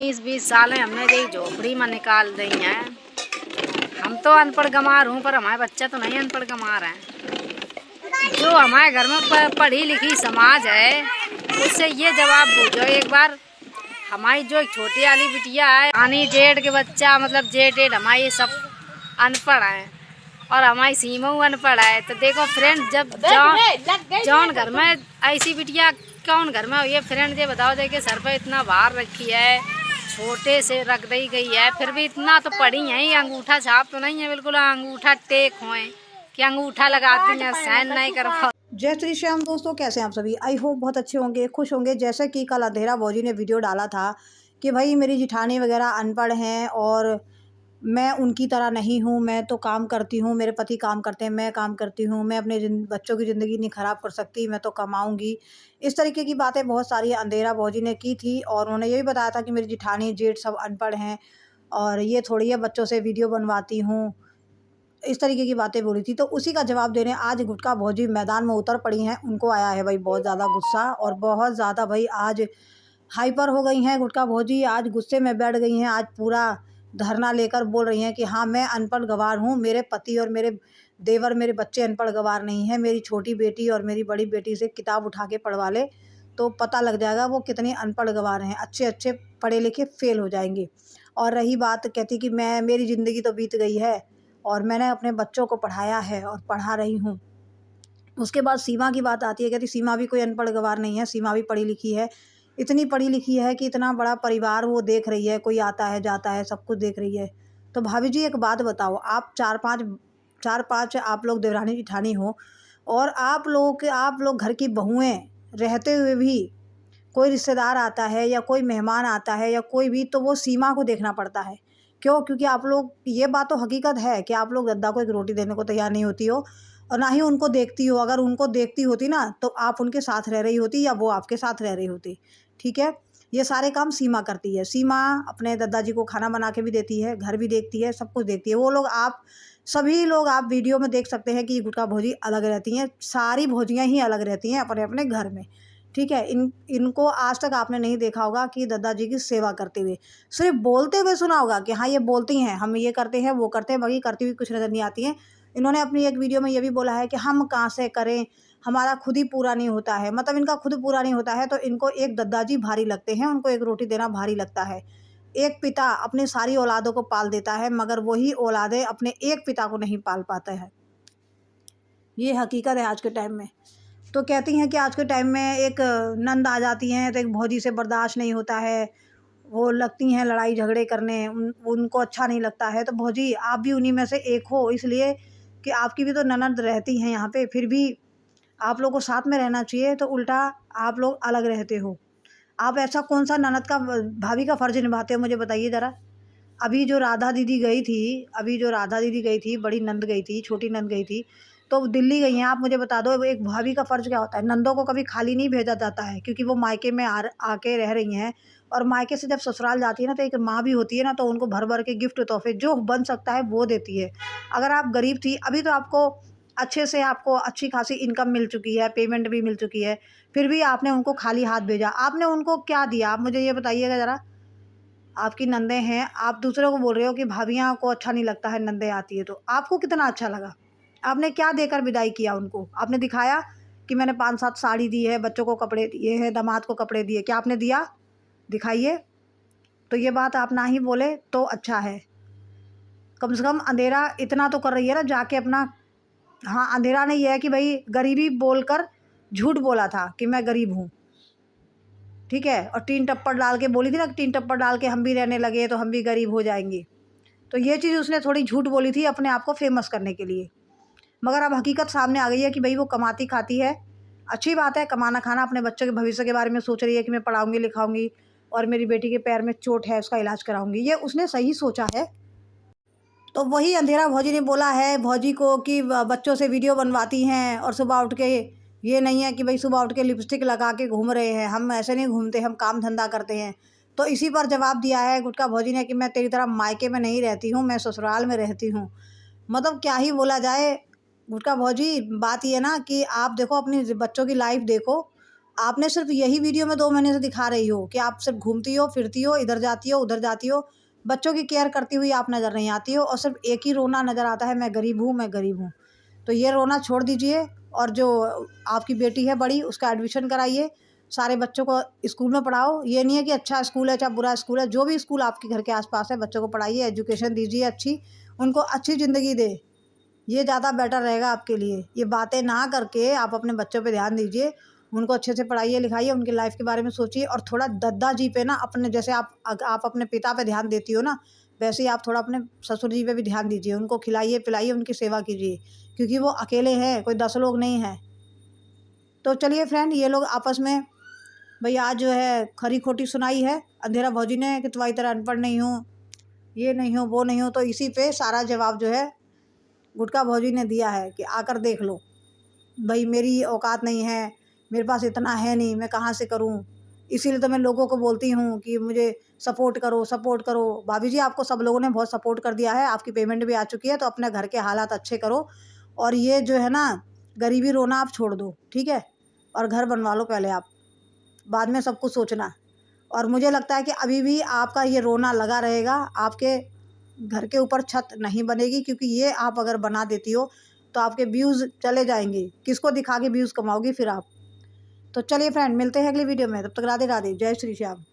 20-20 साल है हमने यही झोपड़ी में निकाल दी हैं। हम तो अनपढ़ गंवार हूँ पर हमारे बच्चे तो नहीं अनपढ़ गंवार हैं। जो हमारे घर में पढ़ी लिखी समाज है उससे ये जवाब पूछो एक बार। हमारी जो एक छोटी वाली बिटिया है आनी जेठ के बच्चा मतलब जेठ हमारे ये सब अनपढ़ हैं और हमारी सीमा अनपढ़ है। तो देखो फ्रेंड जब जौन घर में ऐसी बिटिया कौन घर में हुई है फ्रेंड ये बताओ। देखिए सर पे इतना भार रखी है छोटे से रख दी गई है फिर भी इतना तो पड़ी है। अंगूठा छाप तो नहीं है बिल्कुल अंगूठा टेक होए कि अंगूठा लगाती हैं साइन नहीं कर पाओ। जय श्री श्याम दोस्तों, कैसे हैं आप सभी। आई होप बहुत अच्छे होंगे, खुश होंगे। जैसे कि कल अंधेरा भौजी ने वीडियो डाला था कि भाई मेरी जिठानी वगैरह अनपढ़ हैं और मैं उनकी तरह नहीं हूँ। मैं तो काम करती हूँ, मेरे पति काम करते हैं, मैं काम करती हूँ, मैं अपने बच्चों की ज़िंदगी नहीं ख़राब कर सकती, मैं तो कमाऊँगी। इस तरीके की बातें बहुत सारी अंधेरा भौजी ने की थी और उन्होंने ये भी बताया था कि मेरी जिठानी जेठ सब अनपढ़ हैं और ये थोड़ी है बच्चों से वीडियो बनवाती हूँ। इस तरीके की बातें बोली थी। तो उसी का जवाब देने आज गुटका भौजी मैदान में उतर पड़ी हैं। उनको आया है भाई बहुत ज़्यादा गुस्सा और बहुत ज़्यादा भाई आज हाइपर हो गई हैं। गुटका भौजी आज गुस्से में बैठ गई हैं। आज पूरा धरना लेकर बोल रही हैं कि हाँ मैं अनपढ़ गँवार हूँ, मेरे पति और मेरे देवर मेरे बच्चे अनपढ़ गँवार नहीं हैं। मेरी छोटी बेटी और मेरी बड़ी बेटी से किताब उठा के पढ़वा ले तो पता लग जाएगा वो कितनी अनपढ़ गँवार हैं। अच्छे अच्छे पढ़े लिखे फ़ेल हो जाएंगे। और रही बात कहती कि मेरी ज़िंदगी तो बीत गई है और मैंने अपने बच्चों को पढ़ाया है और पढ़ा रही हूँ। उसके बाद सीमा की बात आती है, कहती सीमा भी कोई अनपढ़ गँवार नहीं है, सीमा भी पढ़ी लिखी है। इतनी पढ़ी लिखी है कि इतना बड़ा परिवार वो देख रही है, कोई आता है जाता है सब कुछ देख रही है। तो भाभी जी एक बात बताओ, आप 4-5 आप लोग देवरानी जेठानी हो और आप लोग घर की बहुएँ रहते हुए भी कोई रिश्तेदार आता है या कोई मेहमान आता है या कोई भी तो वो सीमा को देखना पड़ता है। क्यों? क्योंकि आप लोग ये बात तो हकीकत है कि आप लोग दद्दा को एक रोटी देने को तैयार नहीं होती हो और ना ही उनको देखती हो। अगर उनको देखती होती ना तो आप उनके साथ रह रही होती या वो आपके साथ रह रही होती। ठीक है? ये सारे काम सीमा करती है। सीमा अपने दद्दा जी को खाना बना के भी देती है, घर भी देखती है, सब कुछ देखती है। वो लोग आप सभी लोग आप वीडियो में देख सकते हैं कि ये गुटका भौजी अलग रहती हैं। सारी भौजियाँ ही अलग रहती हैं अपने-अपने घर में। ठीक है? इनको आज तक आपने नहीं देखा होगा कि दद्दा जी की सेवा करते हुए। सिर्फ़ बोलते हुए सुना होगा कि हाँ, ये बोलती हैं, हम ये करते हैं, वो करते हैं, बाकी करती हुई कुछ नज़र नहीं आती हैं। इन्होंने अपनी एक वीडियो में ये भी बोला है कि हम कहाँ से करें, हमारा खुद ही पूरा नहीं होता है। मतलब इनका खुद पूरा नहीं होता है तो इनको एक दद्दा जी भारी लगते हैं, उनको एक रोटी देना भारी लगता है। एक पिता अपनी सारी औलादों को पाल देता है मगर वही औलादें अपने एक पिता को नहीं पाल पाते हैं। ये हकीकत है आज के टाइम में। तो कहती हैं कि आज के टाइम में एक नंद आ जाती हैं तो एक भौजी से बर्दाश्त नहीं होता है। वो लगती हैं लड़ाई झगड़े करने, उनको अच्छा नहीं लगता है। तो भौजी आप भी उन्हीं में से एक हो इसलिए कि आपकी भी तो ननद रहती हैं यहाँ पे, फिर भी आप लोग को साथ में रहना चाहिए तो उल्टा आप लोग अलग रहते हो। आप ऐसा कौन-सा ननद का भाभी का फ़र्ज़ निभाते हो मुझे बताइए ज़रा? अभी जो राधा दीदी गई थी, बड़ी नंद गई थी, छोटी नंद गई थी, तो दिल्ली गई हैं। आप मुझे बता दो एक भाभी का फ़र्ज़ क्या होता है? नंदों को कभी खाली नहीं भेजा जाता है क्योंकि वो मायके में आके रह रही हैं और मायके से जब ससुराल जाती है ना तो एक माँ भी होती है ना तो उनको भर-भर के गिफ्ट तोहफ़े जो बन सकता है वो देती है। अगर आप गरीब थी अभी तो आपको अच्छे से आपको अच्छी खासी इनकम मिल चुकी है, पेमेंट भी मिल चुकी है, फिर भी आपने उनको खाली हाथ भेजा। आपने उनको क्या दिया? आप मुझे ये बताइएगा ज़रा? आपकी नंदें हैं, आप दूसरों को बोल रहे हो कि भाभियाँ को अच्छा नहीं लगता है नंदें आती है तो, आपको कितना अच्छा लगा? आपने क्या देकर विदाई किया उनको? आपने दिखाया कि मैंने 5-7 साड़ी दी है, बच्चों को कपड़े दिए हैं, दामाद को कपड़े दिए, क्या आपने दिया? दिखाइए। तो ये बात आप ना ही बोले तो अच्छा है। कम से कम अंधेरा इतना तो कर रही है ना जाके अपना। हाँ, अंधेरा ने ये है कि भई गरीबी बोलकर झूठ बोला था कि मैं गरीब हूँ। ठीक है? और टीन टप्पड़ डाल के बोली थी ना, टीन टप्पड़ डाल के हम भी रहने लगे तो हम भी गरीब हो जाएँगे। तो ये चीज़ उसने थोड़ी झूठ बोली थी अपने आप को फ़ेमस करने के लिए। मगर अब हकीकत सामने आ गई है कि भई वो कमाती खाती है। अच्छी बात है कमाना खाना, अपने बच्चों के भविष्य के बारे में सोच रही है कि मैं पढ़ाऊँगी लिखाऊँगी और मेरी बेटी के पैर में चोट है उसका इलाज कराऊँगी। ये उसने सही सोचा है। तो वही अंधेरा भौजी ने बोला है भौजी को कि बच्चों से वीडियो बनवाती हैं और सुबह उठ के ये नहीं है कि भाई सुबह उठ के लिपस्टिक लगा के घूम रहे हैं, हम ऐसे नहीं घूमते, हम काम धंधा करते हैं। तो इसी पर जवाब दिया है गुटका भौजी ने कि मैं तेरी तरह मायके में नहीं रहती हूँ, मैं ससुराल में रहती हूँ। मतलब क्या ही बोला जाए। गुटका भौजी बात ये है ना कि आप देखो अपनी बच्चों की लाइफ देखो। आपने सिर्फ यही वीडियो में 2 महीने से दिखा रही हो कि आप सिर्फ घूमती हो, फिरती हो, इधर जाती हो, उधर जाती हो, बच्चों की केयर करती हुई आप नज़र नहीं आती हो और सिर्फ एक ही रोना नज़र आता है, मैं गरीब हूँ, मैं गरीब हूँ। तो ये रोना छोड़ दीजिए और जो आपकी बेटी है बड़ी, उसका एडमिशन कराइए, सारे बच्चों को स्कूल में पढ़ाओ। ये नहीं है कि अच्छा स्कूल है चाहे बुरा स्कूल है, जो भी स्कूल आपके घर के आसपास है बच्चों को पढ़ाइए, एजुकेशन दीजिए अच्छी, उनको अच्छी ज़िंदगी दे। ये ज़्यादा बेटर रहेगा आपके लिए। ये बातें ना करके आप अपने बच्चों पे ध्यान दीजिए, उनको अच्छे से पढ़ाइए लिखाइए, उनकी लाइफ के बारे में सोचिए और थोड़ा दादाजी पे ना अपने, जैसे आप अपने पिता पे ध्यान देती हो ना, वैसे ही आप थोड़ा अपने ससुर जी पे भी ध्यान दीजिए। उनको खिलाइए पिलाइए, उनकी सेवा कीजिए, क्योंकि वो अकेले हैं, कोई 10 लोग नहीं हैं। तो चलिए फ्रेंड, ये लोग आपस में भाई आज जो है खरी खोटी सुनाई है अंधेरा भौजी ने कि तुम्हारी तरह अनपढ़ नहीं हूँ, ये नहीं हूँ, वो नहीं हूँ। तो इसी पे सारा जवाब जो है गुटका भौजी ने दिया है कि आकर देख लो भाई, मेरी औकात नहीं है, मेरे पास इतना है नहीं, मैं कहाँ से करूँ। इसीलिए तो मैं लोगों को बोलती हूँ कि मुझे सपोर्ट करो, सपोर्ट करो। भाभी जी, आपको सब लोगों ने बहुत सपोर्ट कर दिया है, आपकी पेमेंट भी आ चुकी है, तो अपने घर के हालात अच्छे करो और ये जो है ना गरीबी रोना आप छोड़ दो, ठीक है। और घर बनवा लो पहले आप, बाद में सब कुछ सोचना। और मुझे लगता है कि अभी भी आपका ये रोना लगा रहेगा, आपके घर के ऊपर छत नहीं बनेगी, क्योंकि ये आप अगर बना देती हो तो आपके व्यूज़ चले जाएंगे। किसको दिखा के व्यूज़ कमाओगी फिर आप। तो चलिए फ्रेंड, मिलते हैं अगली वीडियो में, तब तक राधे राधे, जय श्री श्याम।